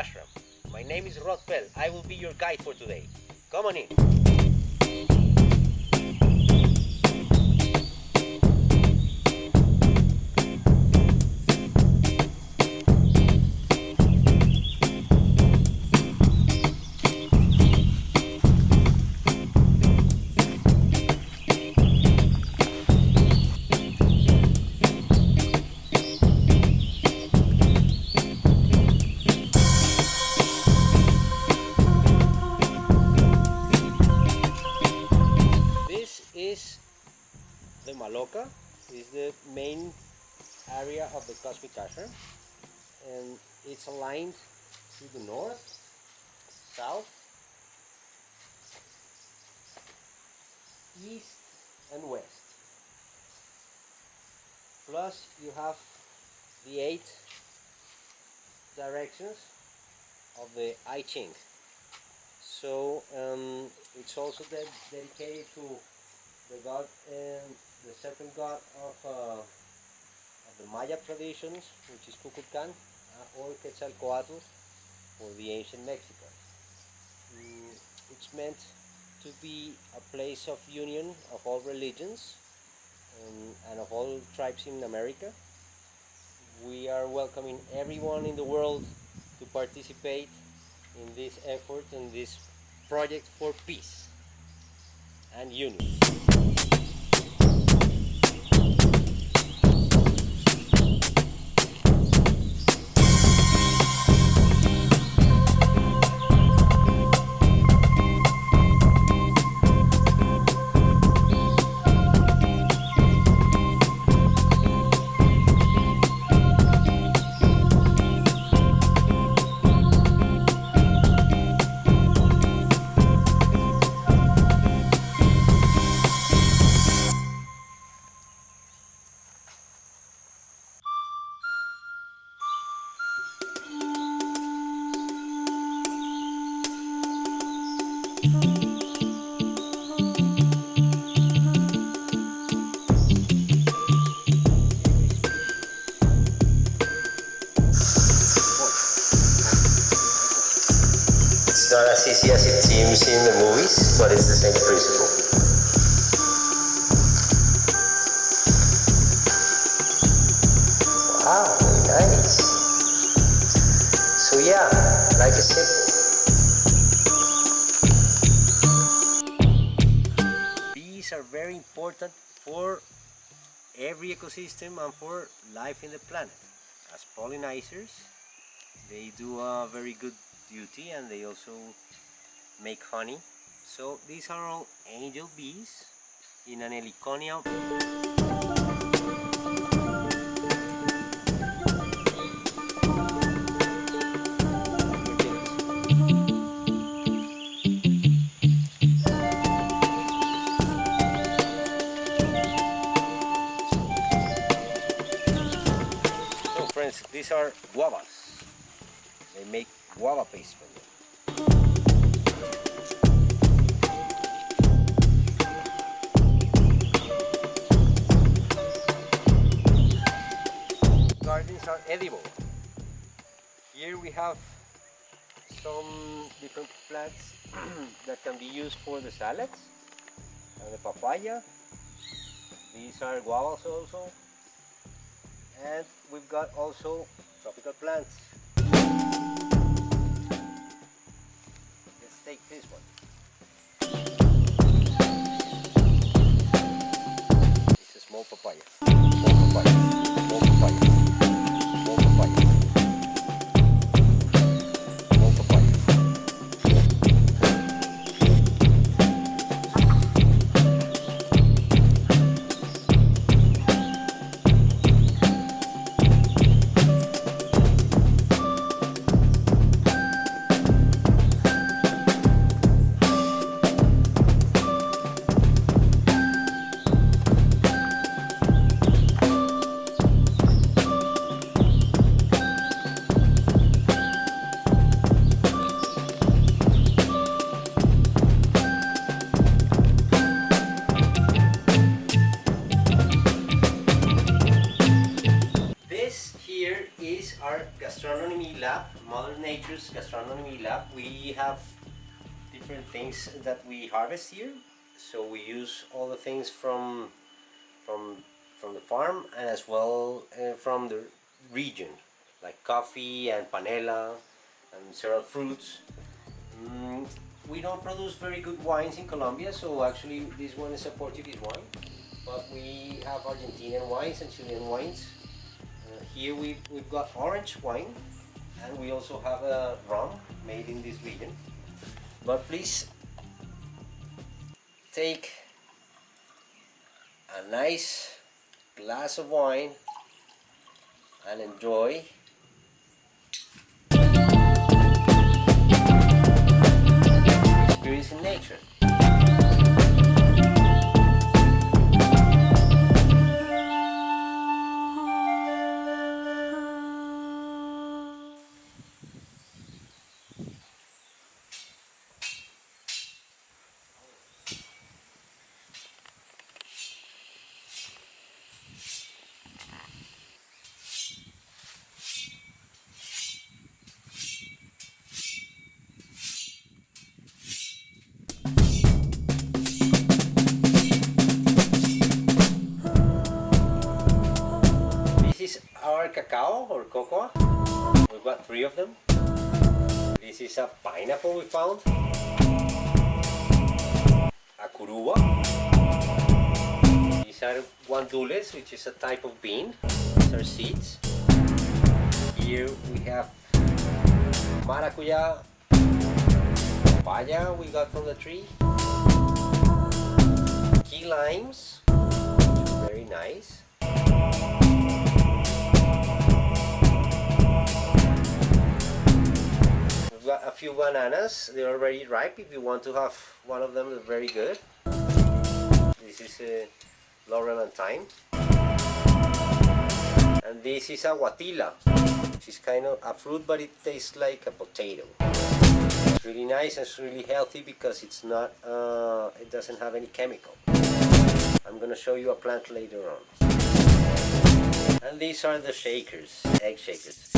Ashram. My name is Rod Pell. I will be your guide for today. Come on in. This is the Maloka, is the main area of the Cosmic Ashram, and it's aligned to the north, south, east and west. Plus you have the 8 directions of the I Ching. So it's also dedicated to the god and the serpent god of the Maya traditions, which is Kukulkan, or Quetzalcoatl for the ancient Mexicans. It's meant to be a place of union of all religions and of all tribes in America. We are welcoming everyone in the world to participate in this effort and this project for peace and union. It's not as easy as it seems in the movies, but it's the same principle. Wow, very nice. So yeah, life is simple. Bees are very important for every ecosystem and for life in the planet. As pollinizers, they do a very good duty and they also make honey. So these are all angel bees in an heliconia. So friends, these are guavas. They make guava paste from them. Gardens are edible. Here we have some different plants that can be used for the salads. And the papaya. These are guavas also. And we've got also tropical plants. Let's take this one. It's a small papaya. Small papaya. Small papaya. Small papaya. Small papaya. Mother Nature's Gastronomy Lab, we have different things that we harvest here. So we use all the things from the farm, and as well from the region, like coffee and panela and several fruits. We don't produce very good wines in Colombia, so actually this one is a Portuguese wine, but we have Argentinian wines and Chilean wines. Here we've got orange wine, and we also have a rum made in this region. But please take a nice glass of wine and enjoy experience in nature. This is our cacao or cocoa. We've got 3 of them. This is a pineapple we found, a curuba. These are guandules, which is a type of bean. These are seeds. Here we have maracuya, papaya we got from the tree, key limes, very nice. We've got a few bananas. They're already ripe. If you want to have one of them, they're very good. This is laurel and thyme. And this is a guatila, which is kind of a fruit, but it tastes like a potato. It's really nice and it's really healthy because it's not, it doesn't have any chemical. I'm gonna show you a plant later on. And these are the shakers, egg shakers.